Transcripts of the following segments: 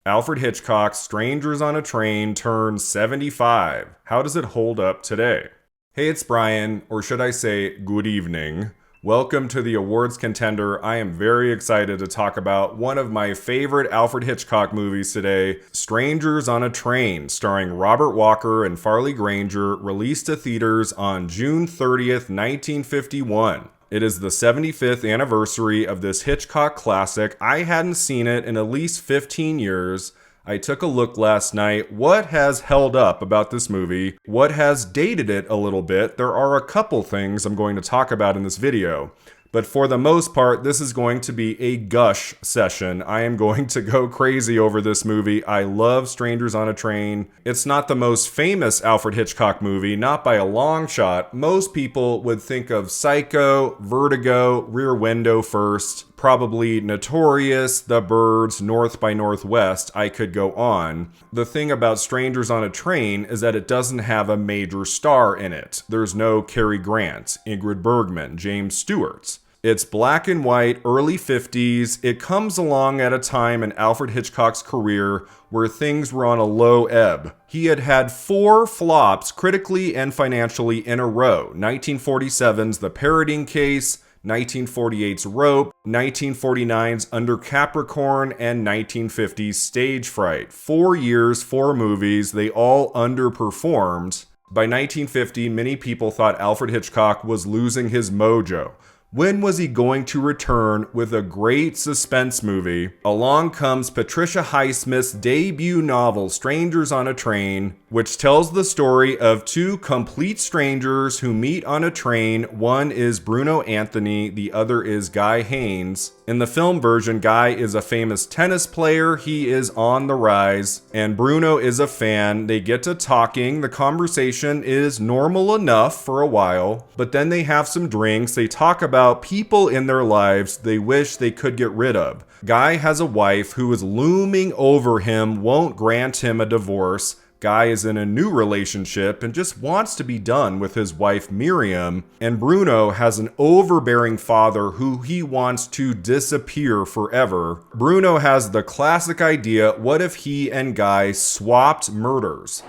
Alfred Hitchcock's Strangers on a Train turns 75. How does it hold up today? Hey, it's Brian, or should I say good evening. Welcome to the awards contender. I am very excited to talk about one of my favorite Alfred Hitchcock movies today, Strangers on a Train, starring Robert Walker and Farley Granger, released to theaters on June 30th, 1951. It is the 75th anniversary of this Hitchcock classic. I hadn't seen it in at least 15 years. I took a look last night. What has held up about this movie? What has dated it a little bit? There are a couple things I'm going to talk about in this video. But for the most part, this is going to be a gush session. I am going to go crazy over this movie. I love Strangers on a Train. It's not the most famous Alfred Hitchcock movie, not by a long shot. Most people would think of Psycho, Vertigo, Rear Window first, probably Notorious, The Birds, North by Northwest. I could go on. The thing about Strangers on a Train is that it doesn't have a major star in it. There's no Cary Grant, Ingrid Bergman, James Stewart. It's black and white, early 50s. It comes along at a time in Alfred Hitchcock's career where things were on a low ebb. He had had 4 flops critically and financially in a row. 1947's The Parroting Case, 1948's Rope, 1949's Under Capricorn, and 1950's Stage Fright. 4 years, 4 movies, they all underperformed. By 1950, many people thought Alfred Hitchcock was losing his mojo. When was he going to return with a great suspense movie? Along comes Patricia Highsmith's debut novel, Strangers on a Train, which tells the story of 2 complete strangers who meet on a train. One is Bruno Anthony, the other is Guy Haynes. In the film version, Guy is a famous tennis player. He is on the rise, and Bruno is a fan. They get to talking. The conversation is normal enough for a while, but then they have some drinks. They talk about people in their lives they wish they could get rid of. Guy has a wife who is looming over him, won't grant him a divorce. Guy is in a new relationship and just wants to be done with his wife Miriam. And Bruno has an overbearing father who he wants to disappear forever. Bruno has the classic idea, what if he and Guy swapped murders?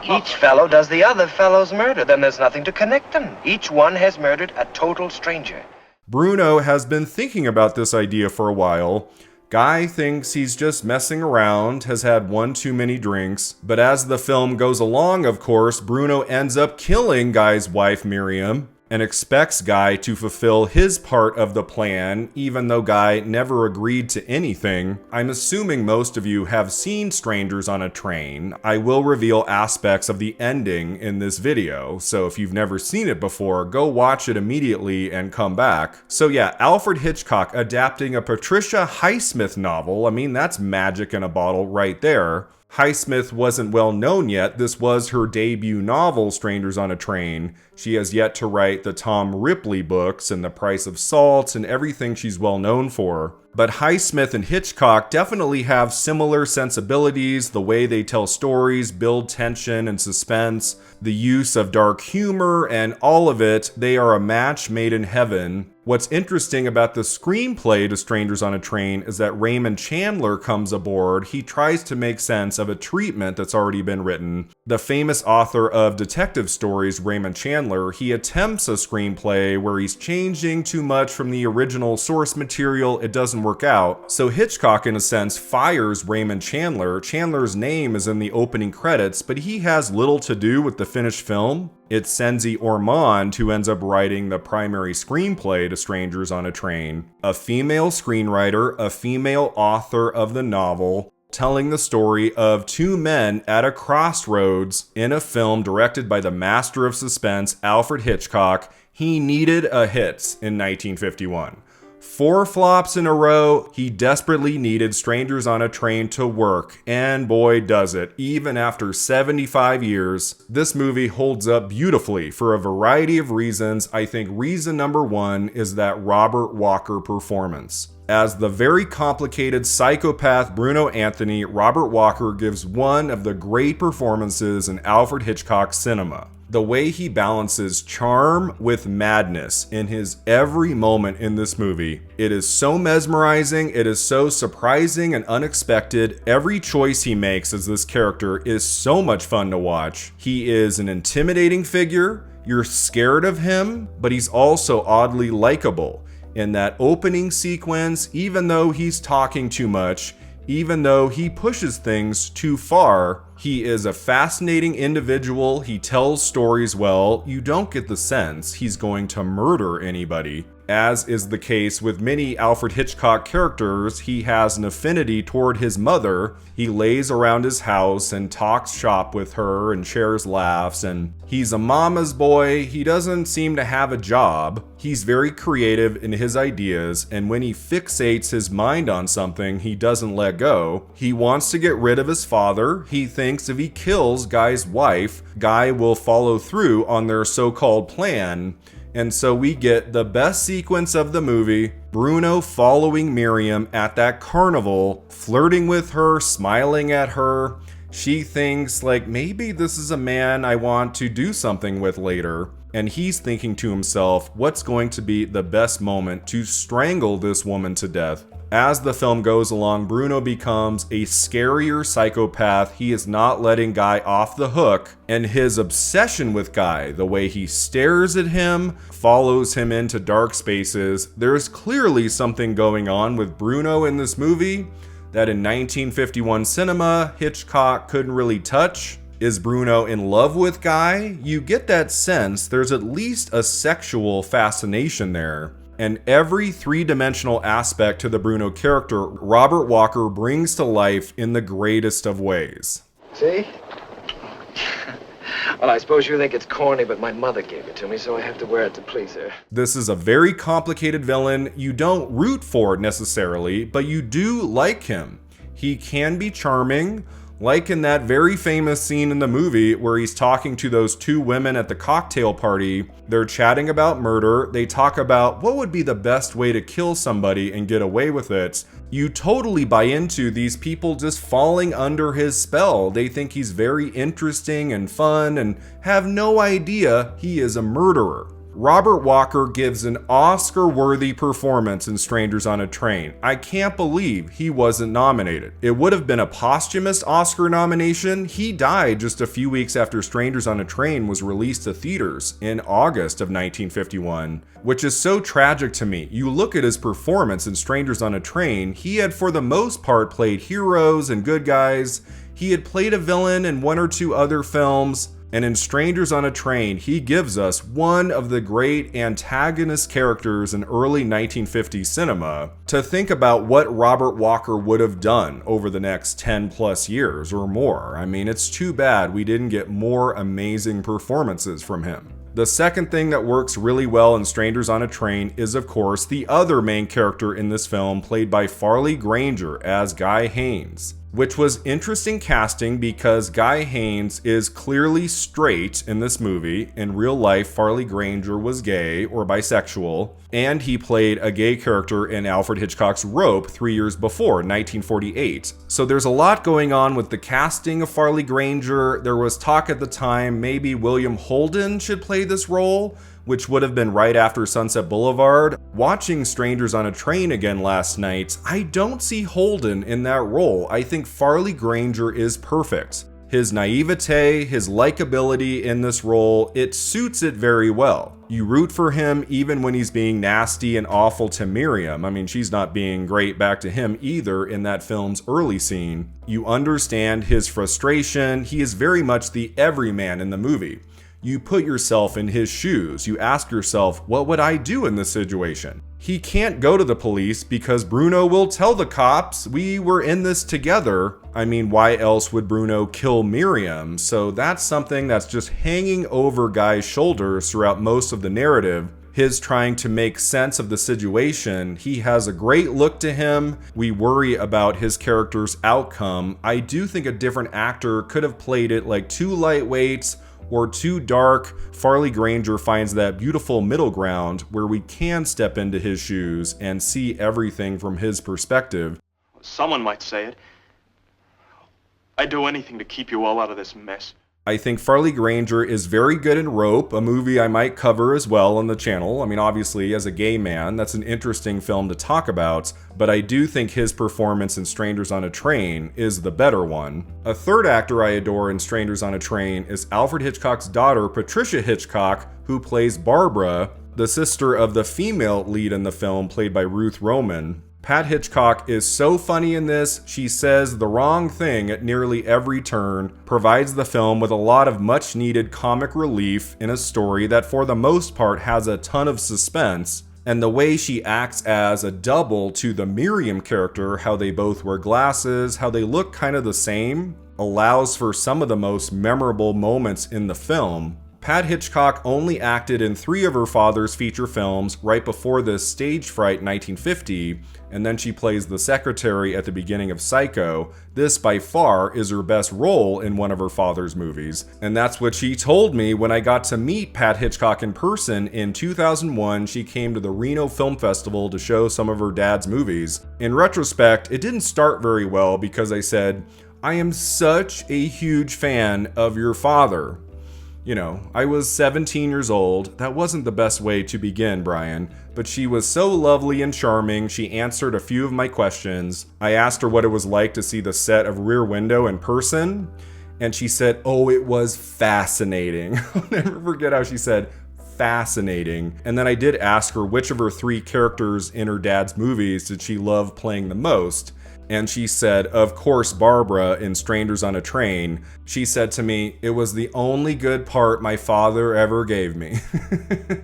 Each fellow does the other fellow's murder, then there's nothing to connect them. Each one has murdered a total stranger. Bruno has been thinking about this idea for a while. Guy thinks he's just messing around, has had one too many drinks, but as the film goes along, of course, Bruno ends up killing Guy's wife, Miriam, and expects Guy to fulfill his part of the plan, even though Guy never agreed to anything. I'm assuming most of you have seen Strangers on a Train. I will reveal aspects of the ending in this video, so if you've never seen it before, go watch it immediately and come back. So yeah, Alfred Hitchcock adapting a Patricia Highsmith novel. I mean, that's magic in a bottle right there. Highsmith wasn't well known yet. This was her debut novel, Strangers on a Train. She has yet to write the Tom Ripley books and The Price of Salt and everything she's well known for. But Highsmith and Hitchcock definitely have similar sensibilities, the way they tell stories, build tension and suspense, the use of dark humor, and all of it. They are a match made in heaven. What's interesting about the screenplay to Strangers on a Train is that Raymond Chandler comes aboard. He tries to make sense of a treatment that's already been written. The famous author of detective stories, Raymond Chandler, he attempts a screenplay where he's changing too much from the original source material. It doesn't work out. So Hitchcock, in a sense, fires Raymond Chandler. Chandler's name is in the opening credits, but he has little to do with the finished film. It's Senzi Ormond who ends up writing the primary screenplay to Strangers on a Train. A female screenwriter, a female author of the novel, telling the story of 2 men at a crossroads in a film directed by the master of suspense, Alfred Hitchcock. He needed a hit in 1951. 4 flops in a row. He desperately needed Strangers on a Train to work, and boy does it. Even after 75 years, this movie holds up beautifully for a variety of reasons. I think reason number 1 is that Robert Walker performance. As the very complicated psychopath Bruno Anthony, Robert Walker gives one of the great performances in Alfred Hitchcock cinema. The way he balances charm with madness in his every moment in this movie. It is so mesmerizing, it is so surprising and unexpected. Every choice he makes as this character is so much fun to watch. He is an intimidating figure. You're scared of him, but he's also oddly likable. In that opening sequence, even though he's talking too much, even though he pushes things too far, he is a fascinating individual. He tells stories well. You don't get the sense he's going to murder anybody. As is the case with many Alfred Hitchcock characters, he has an affinity toward his mother. He lays around his house and talks shop with her and shares laughs, and he's a mama's boy. He doesn't seem to have a job. He's very creative in his ideas, and when he fixates his mind on something, he doesn't let go. He wants to get rid of his father. He thinks if he kills Guy's wife, Guy will follow through on their so-called plan. And so we get the best sequence of the movie, Bruno following Miriam at that carnival, flirting with her, smiling at her. She thinks, like, maybe this is a man I want to do something with later. And he's thinking to himself, what's going to be the best moment to strangle this woman to death? As the film goes along, Bruno becomes a scarier psychopath. He is not letting Guy off the hook, and his obsession with Guy, the way he stares at him, follows him into dark spaces. There's clearly something going on with Bruno in this movie that in 1951 cinema, Hitchcock couldn't really touch. Is Bruno in love with Guy? You get that sense there's at least a sexual fascination there. And every three-dimensional aspect to the Bruno character, Robert Walker brings to life in the greatest of ways. See? Well, I suppose you think it's corny, but my mother gave it to me, so I have to wear it to please her. This is a very complicated villain. You don't root for it necessarily, but you do like him. He can be charming, like in that very famous scene in the movie where he's talking to those two women at the cocktail party. They're chatting about murder. They talk about what would be the best way to kill somebody and get away with it. You totally buy into these people just falling under his spell. They think he's very interesting and fun and have no idea he is a murderer. Robert Walker gives an Oscar-worthy performance in Strangers on a Train. I can't believe he wasn't nominated. It would have been a posthumous Oscar nomination. He died just a few weeks after Strangers on a Train was released to theaters in August of 1951, which is so tragic to me. You look at his performance in Strangers on a Train, he had for the most part played heroes and good guys. He had played a villain in one or two other films. And in Strangers on a Train, he gives us one of the great antagonist characters in early 1950s cinema to think about what Robert Walker would have done over the next 10 plus years or more. I mean, it's too bad we didn't get more amazing performances from him. The second thing that works really well in Strangers on a Train is, of course, the other main character in this film, played by Farley Granger as Guy Haines, which was interesting casting because Guy Haines is clearly straight in this movie. In real life, Farley Granger was gay or bisexual, and he played a gay character in Alfred Hitchcock's ROWE 3 years before, 1948. So there's a lot going on with the casting of Farley Granger. There was talk at the time maybe William Holden should play this role, which would have been right after Sunset Boulevard. Watching Strangers on a Train again last night, I don't see Holden in that role. I think Farley Granger is perfect. His naivete, his likability in this role, it suits it very well. You root for him even when he's being nasty and awful to Miriam. I mean, she's not being great back to him either in that film's early scene. You understand his frustration. He is very much the everyman in the movie. You put yourself in his shoes. You ask yourself, what would I do in this situation? He can't go to the police because Bruno will tell the cops we were in this together. I mean, why else would Bruno kill Miriam? So that's something that's just hanging over Guy's shoulders throughout most of the narrative. His trying to make sense of the situation. He has a great look to him. We worry about his character's outcome. I do think a different actor could have played it like too lightweight or too dark. Farley Granger finds that beautiful middle ground where we can step into his shoes and see everything from his perspective. Someone might say it. I'd do anything to keep you all out of this mess. I think Farley Granger is very good in ROWE, a movie I might cover as well on the channel. I mean, obviously, as a gay man, that's an interesting film to talk about, but I do think his performance in Strangers on a Train is the better one. A third actor I adore in Strangers on a Train is Alfred Hitchcock's daughter, Patricia Hitchcock, who plays Barbara, the sister of the female lead in the film, played by Ruth Roman. Pat Hitchcock is so funny in this, she says the wrong thing at nearly every turn, provides the film with a lot of much needed comic relief in a story that for the most part has a ton of suspense, and the way she acts as a double to the Miriam character, how they both wear glasses, how they look kind of the same, allows for some of the most memorable moments in the film. Pat Hitchcock only acted in 3 of her father's feature films right before this Stage Fright 1950, and then she plays the secretary at the beginning of Psycho. This, by far, is her best role in one of her father's movies, and that's what she told me when I got to meet Pat Hitchcock in person in 2001. She came to the Reno Film Festival to show some of her dad's movies. In retrospect, it didn't start very well because I said, "I am such a huge fan of your father." You know, I was 17 years old. That wasn't the best way to begin, Brian, but she was so lovely and charming. She answered a few of my questions. I asked her what it was like to see the set of Rear Window in person, and she said, "Oh, it was fascinating." I'll never forget how she said, "fascinating." And then I did ask her which of her 3 characters in her dad's movies did she love playing the most. And she said, of course, Barbara in Strangers on a Train. She said to me, "It was the only good part my father ever gave me."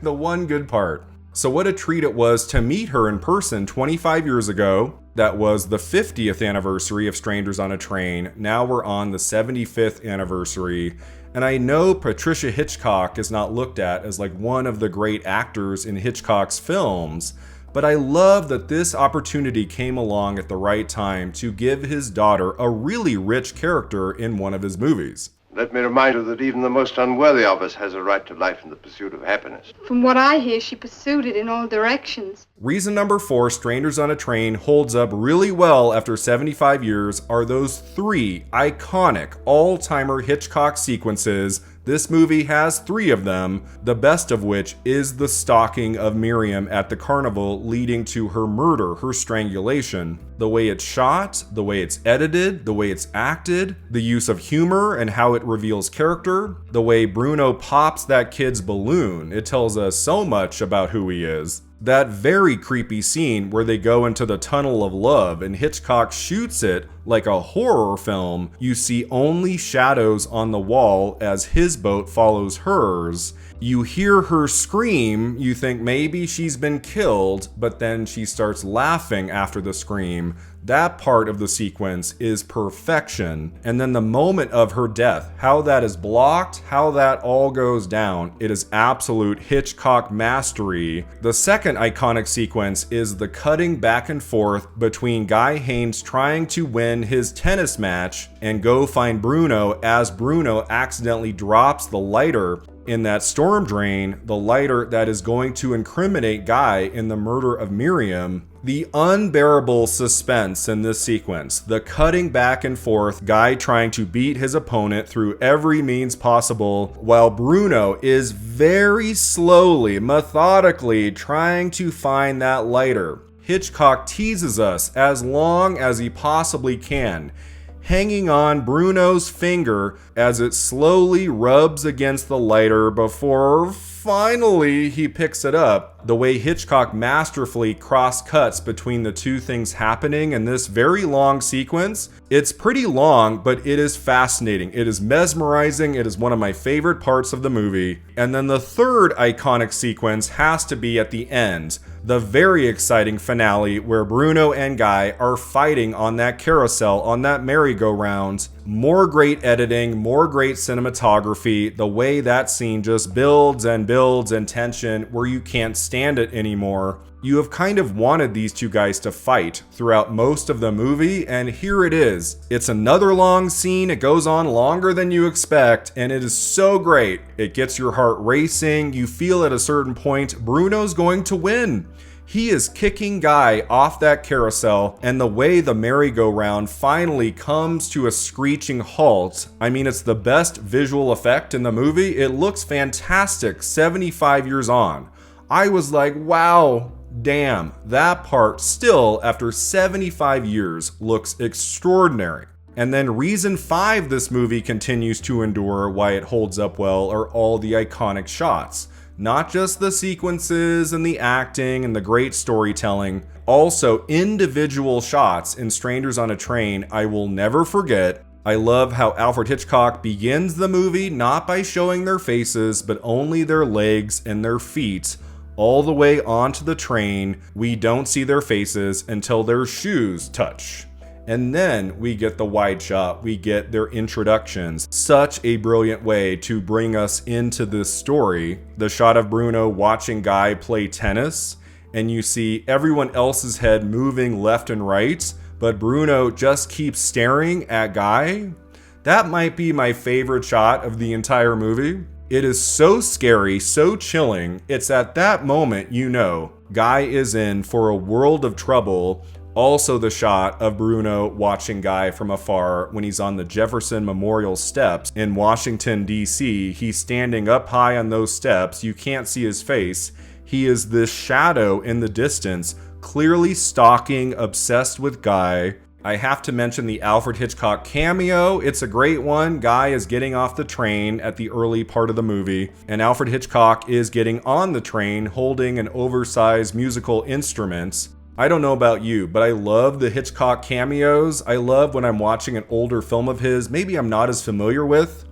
The one good part. So what a treat it was to meet her in person 25 years ago. That was the 50th anniversary of Strangers on a Train. Now we're on the 75th anniversary. And I know Patricia Hitchcock is not looked at as like one of the great actors in Hitchcock's films, but I love that this opportunity came along at the right time to give his daughter a really rich character in one of his movies. Let me remind you that even the most unworthy of us has a right to life and the pursuit of happiness. From what I hear, she pursued it in all directions. Reason number 4, Strangers on a Train holds up really well after 75 years are those 3 iconic all-timer Hitchcock sequences. This movie has 3 of them, the best of which is the stalking of Miriam at the carnival leading to her murder, her strangulation. The way it's shot, the way it's edited, the way it's acted, the use of humor and how it reveals character, the way Bruno pops that kid's balloon, it tells us so much about who he is. That very creepy scene where they go into the tunnel of love and Hitchcock shoots it like a horror film. You see only shadows on the wall as his boat follows hers. You hear her scream, you think maybe she's been killed, but then she starts laughing after the scream. That part of the sequence is perfection. And then the moment of her death, how that is blocked, how that all goes down, it is absolute Hitchcock mastery. The second iconic sequence is the cutting back and forth between Guy Haines trying to win his tennis match and go find Bruno as Bruno accidentally drops the lighter in that storm drain, the lighter that is going to incriminate Guy in the murder of Miriam. The unbearable suspense in this sequence, the cutting back and forth, Guy trying to beat his opponent through every means possible, while Bruno is very slowly, methodically trying to find that lighter. Hitchcock teases us as long as he possibly can, hanging on Bruno's finger as it slowly rubs against the lighter before finally he picks it up. The way Hitchcock masterfully cross-cuts between the 2 things happening in this very long sequence. It's pretty long, but it is fascinating. It is mesmerizing. It is one of my favorite parts of the movie. And then the third iconic sequence has to be at the end. The very exciting finale where Bruno and Guy are fighting on that carousel, on that merry-go-round. More great editing, more great cinematography. The way that scene just builds and builds in tension where you can't stand it anymore. You have kind of wanted these 2 guys to fight throughout most of the movie, and here it is. It's another long scene. It goes on longer than you expect, and it is so great. It gets your heart racing. You feel at a certain point Bruno's going to win. He is kicking Guy off that carousel, and the way the merry-go-round finally comes to a screeching halt, I mean, it's the best visual effect in the movie. It looks fantastic 75 years on. I was like, wow, damn, that part still, after 75 years, looks extraordinary. And then reason 5 this movie continues to endure, why it holds up well, are all the iconic shots. Not just the sequences and the acting and the great storytelling, also individual shots in Strangers on a Train I will never forget. I love how Alfred Hitchcock begins the movie not by showing their faces, but only their legs and their feet. All the way onto the train, we don't see their faces until their shoes touch. And then we get the wide shot, we get their introductions. Such a brilliant way to bring us into this story. The shot of Bruno watching Guy play tennis, and you see everyone else's head moving left and right, but Bruno just keeps staring at Guy. That might be my favorite shot of the entire movie. It is so scary, so chilling. It's at that moment you know Guy is in for a world of trouble. Also the shot of Bruno watching Guy from afar when he's on the Jefferson Memorial steps in Washington, D.C. He's standing up high on those steps. You can't see his face. He is this shadow in the distance, clearly stalking, obsessed with Guy. I have to mention the Alfred Hitchcock cameo. It's a great one. Guy is getting off the train at the early part of the movie, and Alfred Hitchcock is getting on the train holding an oversized musical instrument. I don't know about you, but I love the Hitchcock cameos. I love when I'm watching an older film of his, maybe I'm not as familiar with.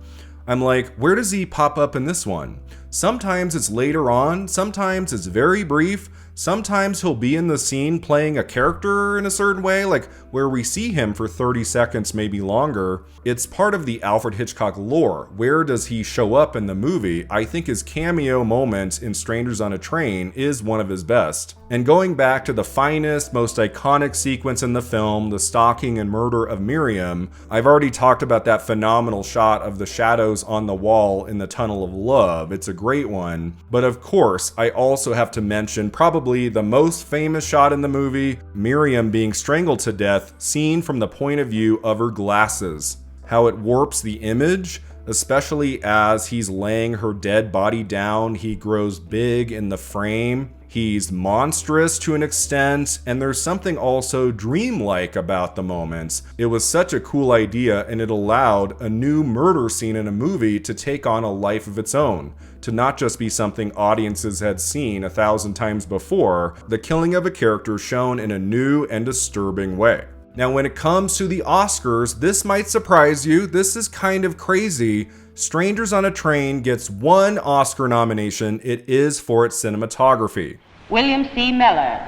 I'm like, where does he pop up in this one? Sometimes it's later on, sometimes it's very brief, sometimes he'll be in the scene playing a character in a certain way, like where we see him for 30 seconds, maybe longer. It's part of the Alfred Hitchcock lore. Where does he show up in the movie? I think his cameo moment in Strangers on a Train is one of his best. And going back to the finest, most iconic sequence in the film, the stalking and murder of Miriam, I've already talked about that phenomenal shot of the shadows on the wall in the Tunnel of Love. It's a great one. But of course, I also have to mention probably the most famous shot in the movie, Miriam being strangled to death, seen from the point of view of her glasses. How it warps the image, especially as he's laying her dead body down. He grows big in the frame. He's monstrous to an extent, and there's something also dreamlike about the moments. It was such a cool idea, and it allowed a new murder scene in a movie to take on a life of its own, to not just be something audiences had seen 1,000 times before, the killing of a character shown in a new and disturbing way. Now, when it comes to the Oscars, this might surprise you. This is kind of crazy. Strangers on a Train gets one Oscar nomination. It is for its cinematography. William C. Miller,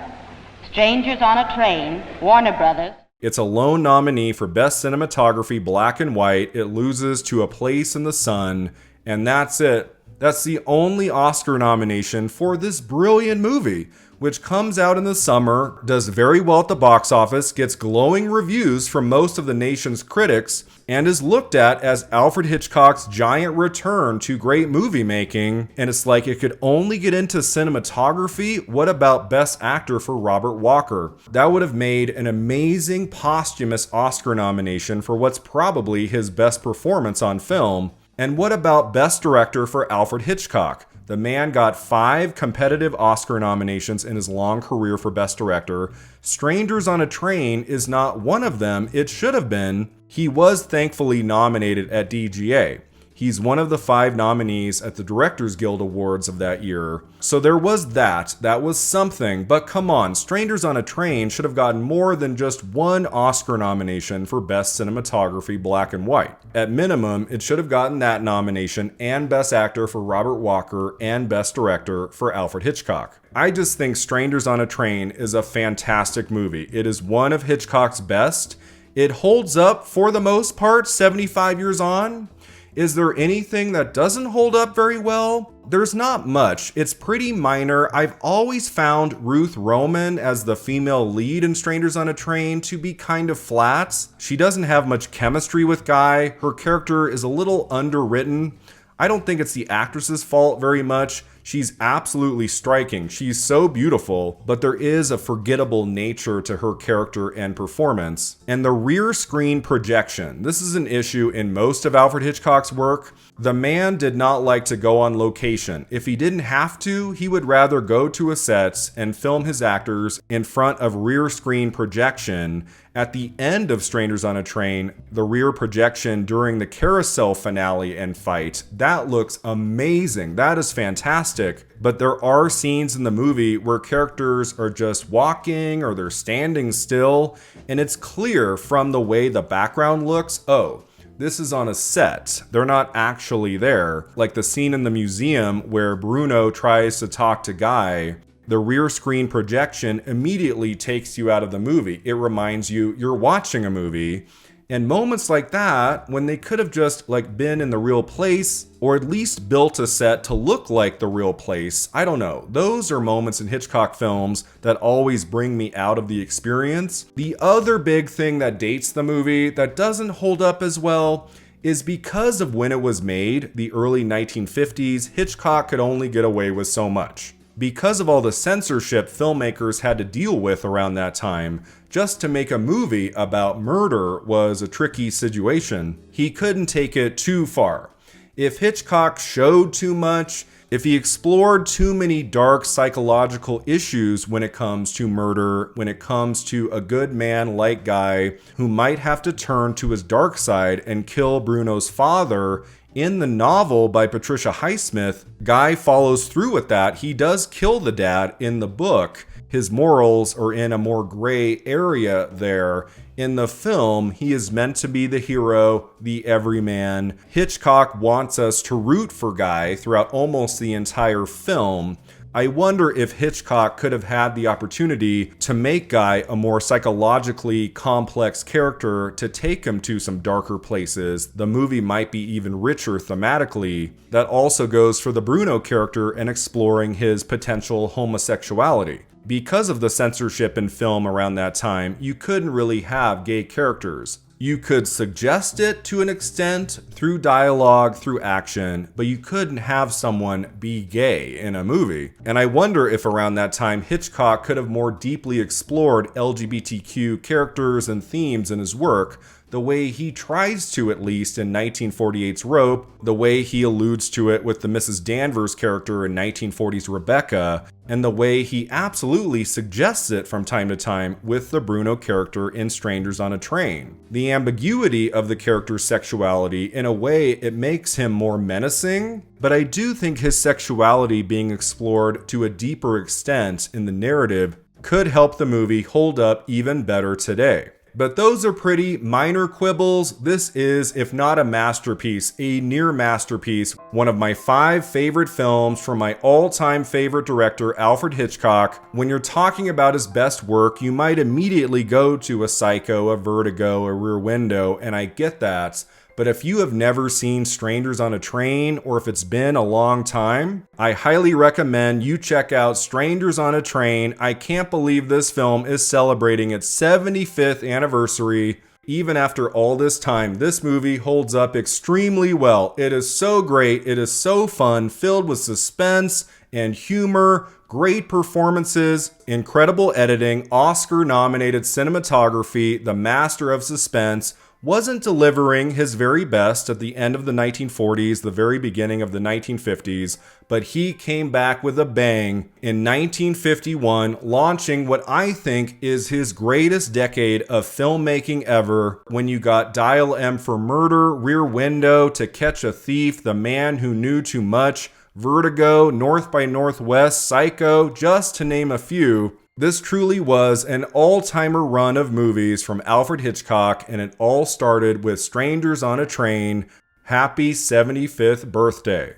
Strangers on a Train, Warner Brothers. It's a lone nominee for Best Cinematography, Black and White. It loses to A Place in the Sun, and that's it. That's the only Oscar nomination for this brilliant movie, which comes out in the summer, does very well at the box office, gets glowing reviews from most of the nation's critics, and is looked at as Alfred Hitchcock's giant return to great movie making. And it's like it could only get into cinematography. What about Best Actor for Robert Walker? That would have made an amazing posthumous Oscar nomination for what's probably his best performance on film. And what about Best Director for Alfred Hitchcock? The man got 5 competitive Oscar nominations in his long career for Best Director. Strangers on a Train is not one of them. It should have been. He was thankfully nominated at DGA. He's one of the 5 nominees at the Directors Guild Awards of that year. So there was that. That was something. But come on, Strangers on a Train should have gotten more than just one Oscar nomination for Best Cinematography, Black and White. At minimum, it should have gotten that nomination and Best Actor for Robert Walker and Best Director for Alfred Hitchcock. I just think Strangers on a Train is a fantastic movie. It is one of Hitchcock's best. It holds up for the most part 75 years on. Is there anything that doesn't hold up very well? There's not much. It's pretty minor. I've always found Ruth Roman as the female lead in Strangers on a Train to be kind of flat. She doesn't have much chemistry with Guy. Her character is a little underwritten. I don't think it's the actress's fault very much. She's absolutely striking. She's so beautiful, but there is a forgettable nature to her character and performance. And the rear screen projection. This is an issue in most of Alfred Hitchcock's work. The man did not like to go on location. If he didn't have to, he would rather go to a set and film his actors in front of rear screen projection. At the end of Strangers on a Train, the rear projection during the carousel finale and fight, that looks amazing. That is fantastic. But there are scenes in the movie where characters are just walking or they're standing still, and it's clear from the way the background looks, oh, this is on a set. They're not actually there. Like the scene in the museum where Bruno tries to talk to Guy. The rear screen projection immediately takes you out of the movie. It reminds you you're watching a movie. And moments like that, when they could have just been in the real place or at least built a set to look like the real place, I don't know. Those are moments in Hitchcock films that always bring me out of the experience. The other big thing that dates the movie that doesn't hold up as well is because of when it was made, the early 1950s, Hitchcock could only get away with so much. Because of all the censorship filmmakers had to deal with around that time, just to make a movie about murder was a tricky situation. He couldn't take it too far. If Hitchcock showed too much, if he explored too many dark psychological issues when it comes to murder, when it comes to a good man like Guy who might have to turn to his dark side and kill Bruno's father. In the novel by Patricia Hitchcock, Guy follows through with that. He does kill the dad in the book. His morals are in a more gray area there. In the film, he is meant to be the hero, the everyman. Hitchcock wants us to root for Guy throughout almost the entire film. I wonder if Hitchcock could have had the opportunity to make Guy a more psychologically complex character, to take him to some darker places. The movie might be even richer thematically. That also goes for the Bruno character and exploring his potential homosexuality. Because of the censorship in film around that time, you couldn't really have gay characters. You could suggest it to an extent through dialogue, through action, but you couldn't have someone be gay in a movie. And I wonder if around that time Hitchcock could have more deeply explored LGBTQ characters and themes in his work, the way he tries to, at least in 1948's Rope, the way he alludes to it with the Mrs. Danvers character in 1940's Rebecca, and the way he absolutely suggests it from time to time with the Bruno character in Strangers on a Train. The ambiguity of the character's sexuality, in a way, it makes him more menacing, but I do think his sexuality being explored to a deeper extent in the narrative could help the movie hold up even better today. But those are pretty minor quibbles. This is, if not a masterpiece, a near masterpiece. One of my 5 favorite films from my all-time favorite director, Alfred Hitchcock. When you're talking about his best work, you might immediately go to a Psycho, a Vertigo, a Rear Window, and I get that. But if you have never seen Strangers on a Train, or if it's been a long time, I highly recommend you check out Strangers on a Train. I can't believe this film is celebrating its 75th anniversary. Even after all this time, this movie holds up extremely well. It is so great, it is so fun, filled with suspense and humor, great performances, incredible editing, Oscar-nominated cinematography, the master of suspense. Wasn't delivering his very best at the end of the 1940s, the very beginning of the 1950s, but he came back with a bang in 1951, launching what I think is his greatest decade of filmmaking ever, when you got Dial M for Murder, Rear Window, To Catch a Thief, The Man Who Knew Too Much, Vertigo, North by Northwest, Psycho, just to name a few. This truly was an all-timer run of movies from Alfred Hitchcock, and it all started with Strangers on a Train. Happy 75th birthday.